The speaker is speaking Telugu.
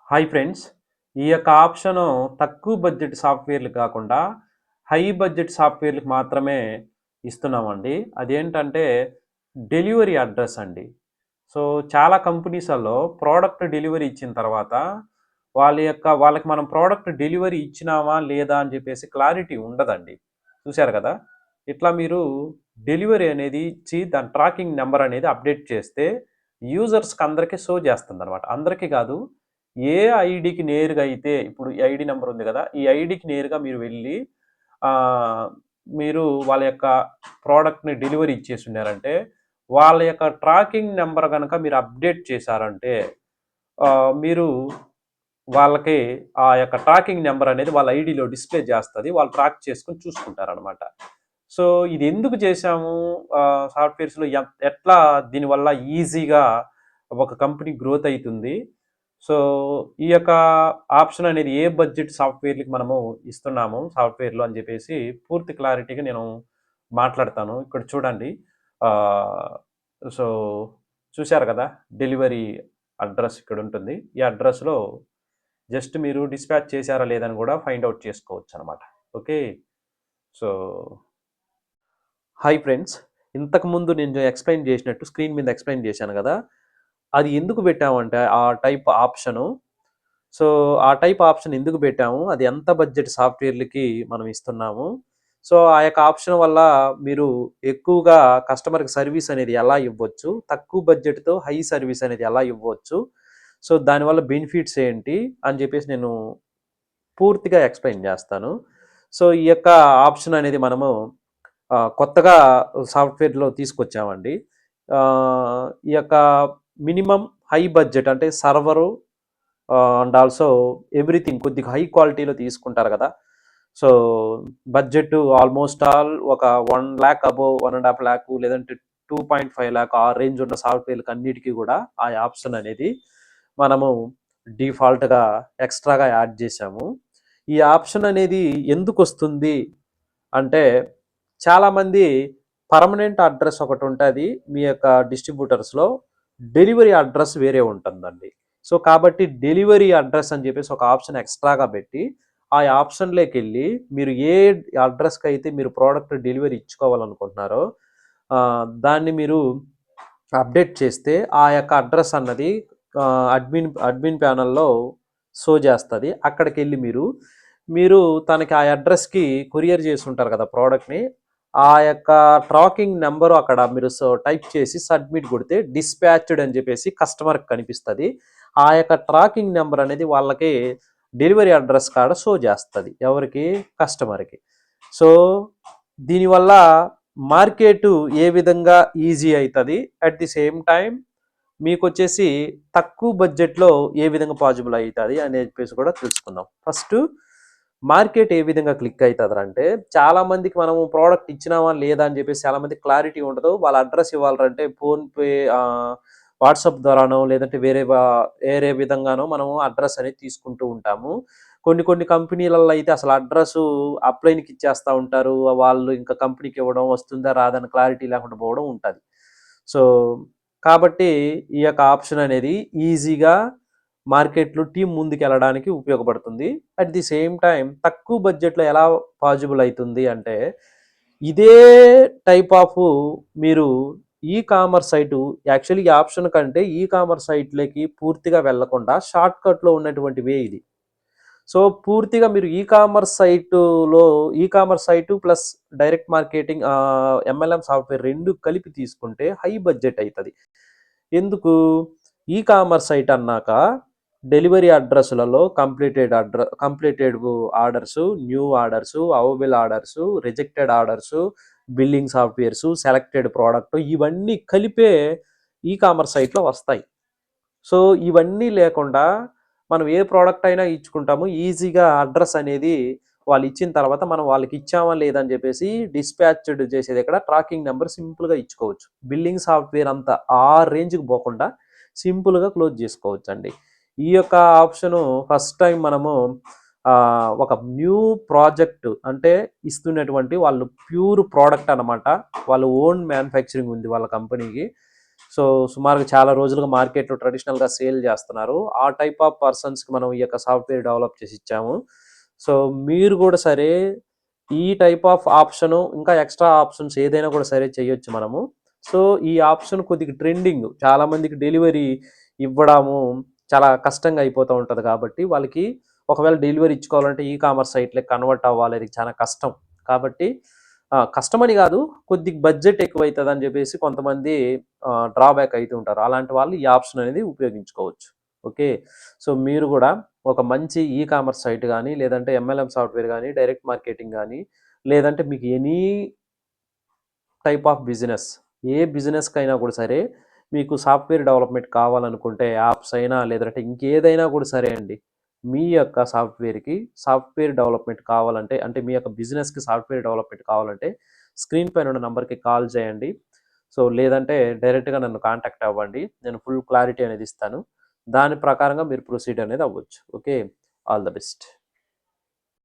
Hi friends. ఈ యొక్క ఆప్షను తక్కువ బడ్జెట్ సాఫ్ట్‌వేర్‌లు కాకుండా, హై బడ్జెట్ సాఫ్ట్‌వేర్‌లకి మాత్రమే ఇస్తున్నామండి. అదేంటంటే డెలివరీ అడ్రెస్ అండి. సో, చాలా కంపెనీసల్లో ప్రోడక్ట్ డెలివరీ ఇచ్చిన తర్వాత, వాళ్ళకి మనం ప్రోడక్ట్ డెలివరీ ఇచ్చినామా లేదా అని చెప్పేసి క్లారిటీ ఉండదండి. చూసారు కదా! ఇట్లా మీరు డెలివరీ అనేది ఇచ్చి దాని ట్రాకింగ్ నంబర్ అనేది అప్డేట్ చేస్తే యూజర్స్‌కి అందరికి షో చేస్తుందనమాట. అందరికీ కాదు, ఏ ఐడీకి నేరుగా అయితే ఇప్పుడు ఈ ఐడీ నంబర్ ఉంది కదా! ఈ ఐడీకి నేరుగా మీరు వెళ్ళి ఆహ్, మీరు వాళ్ళ యొక్క ప్రోడక్ట్‌ని డెలివరీ ఇచ్చేసున్నారంటే, వాళ్ళ యొక్క ట్రాకింగ్ నంబర్ గనక మీరు అప్డేట్ చేశారంటే, మీరు వాళ్ళకి ఆ యొక్క ట్రాకింగ్ నంబర్ అనేది వాళ్ళ ఐడీలో డిస్‌ప్లే చేస్తది. వాళ్ళు ట్రాక్ చేసుకొని చూసుకుంటారనమాట. సో, ఇది ఎందుకు చేశాము? సాఫ్ట్‌వేర్స్‌లో ఎట్లా దీనివల్ల ఈజీగా ఒక కంపెనీ గ్రోత్ అయితుంది. సో, ఈ యొక్క ఆప్షన్ అనేది ఏ బడ్జెట్ సాఫ్ట్‌వేర్‌లకి మనము ఇస్తున్నాము సాఫ్ట్‌వేర్‌లో అని చెప్పేసి పూర్తి క్లారిటీగా నేను మాట్లాడతాను. ఇక్కడ చూడండి. ఆహ్, సో, చూసారు కదా! డెలివరీ అడ్రెస్ ఇక్కడుంటుంది. ఈ అడ్రెస్‌లో జస్ట్ మీరు డిస్పాచ్ చేశారా లేదని కూడా ఫైండ్ ఔట్ చేసుకోవచ్చనమాట. ఓకే. So, hi friends. ఇంతకుముందు నేను ఎక్స్‌ప్లెయిన్ చేసినట్టు స్క్రీన్ మీద ఎక్స్‌ప్లెయిన్ చేశాను గదా! అది ఎందుకు పెట్టామంటే ఆ టైప్ ఆప్షను. సో, ఆ టైప్ ఆప్షన్ ఎందుకు పెట్టాము? అది ఎంత బడ్జెట్ సాఫ్ట్‌వేర్‌లకి మనం ఇస్తున్నాము? సో, ఆ యొక్క ఆప్షన్ వల్ల మీరు ఎక్కువగా కస్టమర్‌కి సర్వీస్ అనేది ఎలా ఇవ్వచ్చు? తక్కువ బడ్జెట్‌తో హై సర్వీస్ అనేది ఎలా ఇవ్వచ్చు? సో, దానివల్ల బెనిఫిట్స్ ఏంటి? అని చెప్పేసి నేను పూర్తిగా ఎక్స్‌ప్లెయిన్ చేస్తాను. సో, ఈ యొక్క ఆప్షన్ అనేది మనము కొత్తగా సాఫ్ట్‌వేర్‌లో తీసుకొచ్చామండి. ఈ యొక్క మినిమమ్ హై బడ్జెట్ అంటే సర్వరు అండ్ ఆల్సో ఎవ్రీథింగ్ కొద్దిగా హై క్వాలిటీలో తీసుకుంటారు కదా! సో, బడ్జెట్ ఆల్మోస్ట్ ఆల్ ఒక 1,00,000 అబోవ్ 1,50,000 లేదంటే 2,5,00,000 ఆ రేంజ్ ఉన్న సాఫ్ట్‌వేర్‌లకి అన్నిటికి కూడా ఆ ఆప్షన్ అనేది మనము డిఫాల్ట్‌గా ఎక్స్‌ట్రాగా యాడ్ చేశాము. ఈ ఆప్షన్ అనేది ఎందుకొస్తుంది అంటే, చాలామంది పర్మనెంట్ అడ్రెస్ ఒకటుంటది. మీ యొక్క డిస్ట్రిబ్యూటర్స్‌లో. డెలివరీ అడ్రెస్ వేరే ఉంటుందండి. సో, కాబట్టి డెలివరీ అడ్రెస్ అని చెప్పేసి ఒక ఆప్షన్ ఎక్స్‌ట్రాగా పెట్టి, ఆ ఆప్షన్‌లోకెళ్ళి మీరు ఏ అడ్రెస్‌కైతే మీరు ప్రొడక్ట్ డెలివరీ ఇచ్చుకోవాలనుకుంటున్నారో, దాన్ని మీరు అప్డేట్ చేస్తే, ఆ యొక్క అడ్రెస్ అన్నది అడ్మిన్ అడ్మిన్ ప్యానెల్‌లో షో చేస్తది. అక్కడికెళ్ళి మీరు తనకి ఆ అడ్రెస్‌కి కొరియర్ చేసుంటారు కదా! ప్రొడక్ట్‌ని. ఆ యొక్క ట్రాకింగ్ నంబరు అక్కడ మీరు టైప్ చేసి సబ్మిట్ కొడితే డిస్పాచ్డ్ అని చెప్పేసి కస్టమర్‌కి కనిపిస్తది. ఆ యొక్క ట్రాకింగ్ నంబర్ అనేది వాళ్ళకి డెలివరీ అడ్రెస్ కాడ షో చేస్తది. ఎవరికి? కస్టమర్‌కి. సో, దీనివల్ల మార్కెటు ఏ విధంగా ఈజీ అయితది. అట్ ది సేమ్ టైమ్ మీకొచ్చేసి తక్కువ బడ్జెట్‌లో ఏ విధంగా పాజిబుల్ అయితది అని చెప్పేసి కూడా తెలుసుకుందాం. ఫస్టు మార్కెట్ ఏ విధంగా క్లిక్ అయితదంటే, చాలా మందికి మనము ప్రొడక్ట్ ఇచ్చినామా లేదా అని చెప్పేసి చాలా మందికి క్లారిటీ ఉండదు. వాళ్ళ అడ్రెస్ ఇవ్వాలంటే ఫోన్‌పే వాట్సాప్ ద్వారానో లేదంటే వేరే విధంగానో మనము అడ్రెస్ అనేది తీసుకుంటూ ఉంటాము. కొన్ని కొన్ని కంపెనీలలో అయితే అసలు అడ్రెస్సు అప్లైన్‌కి ఇచ్చేస్తా ఉంటారు. వాళ్ళు ఇంకా కంపెనీకి ఇవ్వడం వస్తుందా రాదా అని క్లారిటీ లేకుండా పోవడం ఉంటది. సో, కాబట్టి ఈ యొక్క ఆప్షన్ అనేది ఈజీగా మార్కెట్‌లో టీమ్ ముందుకెళ్ళడానికి ఉపయోగపడుతుంది. అట్ ది సేమ్ టైమ్ తక్కువ బడ్జెట్‌లో ఎలా పాజిబుల్ అయితుంది అంటే, ఇదే టైప్ ఆఫ్ మీరు ఈ కామర్స్ సైటు యాక్చువల్లీ ఈ ఆప్షన్ కంటే ఈ కామర్స్ సైట్‌లకి పూర్తిగా వెళ్ళకుండా షార్ట్‌కట్‌లో ఉన్నటువంటి వే ఇది. సో, పూర్తిగా మీరు ecommerce site plus direct marketing MLM software 2 కలిపి తీసుకుంటే హై బడ్జెట్ అయితది. ఎందుకు? ఈ కామర్స్ సైట్ అన్నాక డెలివరీ అడ్రెస్‌లలో completed orders, new orders, available orders, rejected orders, billing softwares, selected product ఇవన్నీ కలిపే ఈ కామర్స్ సైట్‌లో వస్తాయి. సో, ఇవన్నీ లేకుండా మనం ఏ ప్రొడక్ట్ అయినా ఇచ్చుకుంటాము. ఈజీగా అడ్రెస్ అనేది వాళ్ళిచ్చిన తర్వాత మనం వాళ్ళకిచ్చామా లేదా అని చెప్పేసి డిస్పాచ్డ్ చేసేది ఇక్కడ ట్రాకింగ్ నంబర్ సింపుల్‌గా ఇచ్చుకోవచ్చు. బిల్లింగ్ సాఫ్ట్‌వేర్ అంత ఆ రేంజ్‌కి పోకుండా సింపుల్‌గా క్లోజ్ చేసుకోవచ్చండి. ఈ యొక్క ఆప్షను ఫస్ట్ టైమ్ మనము ఒక న్యూ ప్రాజెక్ట్ అంటే ఇస్తున్నటువంటి వాళ్ళు ప్యూర్ ప్రొడక్ట్ అనమాట. వాళ్ళు ఓన్ మ్యానుఫ్యాక్చరింగ్ ఉంది వాళ్ళ కంపెనీకి. సో, సుమారుగా చాలా రోజులుగా మార్కెట్‌లో ట్రెడిషనల్‌గా సేల్ జేస్తున్నారు. ఆ టైప్ ఆఫ్ పర్సన్స్‌కి మనం ఈ యొక్క సాఫ్ట్‌వేర్ డెవలప్ చేసి ఇచ్చాము. సో, మీరు గూడా సరే ఈ టైప్ ఆఫ్ ఆప్షను ఇంకా ఎక్స్‌ట్రా ఆప్షన్స్ ఏదైనా కూడా సరే చేయొచ్చు మనము. సో, ఈ ఆప్షన్ కొద్దిగా ట్రెండింగ్. చాలామందికి డెలివరీ ఇవ్వడము చాలా కష్టంగా అయిపోతూ ఉంటది కాబట్టి, వాళ్ళకి ఒకవేళ డెలివరీ ఇచ్చుకోవాలంటే ఈ కామర్స్ సైట్‌లకి కన్వర్ట్ అవ్వాలి. అది చాలా కష్టం. కాబట్టి కష్టమని గాదు, కొద్దిగా బడ్జెట్ ఎక్కువైతదని జెప్పేసి కొంతమంది డ్రాబ్యాక్ అయితూ ఉంటారు. అలాంటి వాళ్ళు ఈ ఆప్షన్ అనేది ఉపయోగించుకోవచ్చు. ఓకే. సో, మీరు గూడా ఒక మంచి ఈ కామర్స్ సైట్ గానీ, లేదంటే ఎంఎల్ఎం సాఫ్ట్‌వేర్ గానీ, డైరెక్ట్ మార్కెటింగ్ గానీ, లేదంటే మీకు ఎనీ టైప్ ఆఫ్ బిజినెస్. ఏ బిజినెస్‌కైనా కూడా సరే, మీకు సాఫ్ట్‌వేర్ డెవలప్‌మెంట్ కావాలనుకుంటే యాప్స్ అయినా, లేదంటే ఇంకేదైనా కూడా సరే అండి. మీ యొక్క సాఫ్ట్‌వేర్ డెవలప్‌మెంట్ కావాలంటే, అంటే మీ యొక్క బిజినెస్‌కి సాఫ్ట్‌వేర్ డెవలప్‌మెంట్ కావాలంటే, స్క్రీన్ పైన ఉన్న నంబర్‌కి కాల్ చేయండి. సో, లేదంటే డైరెక్ట్‌గా నన్ను కాంటాక్ట్ అవ్వండి. నేను ఫుల్ క్లారిటీ అనేది ఇస్తాను. దాని ప్రకారంగా మీరు ప్రొసీడ్ అనేది అవ్వచ్చు. ఓకే. All the best.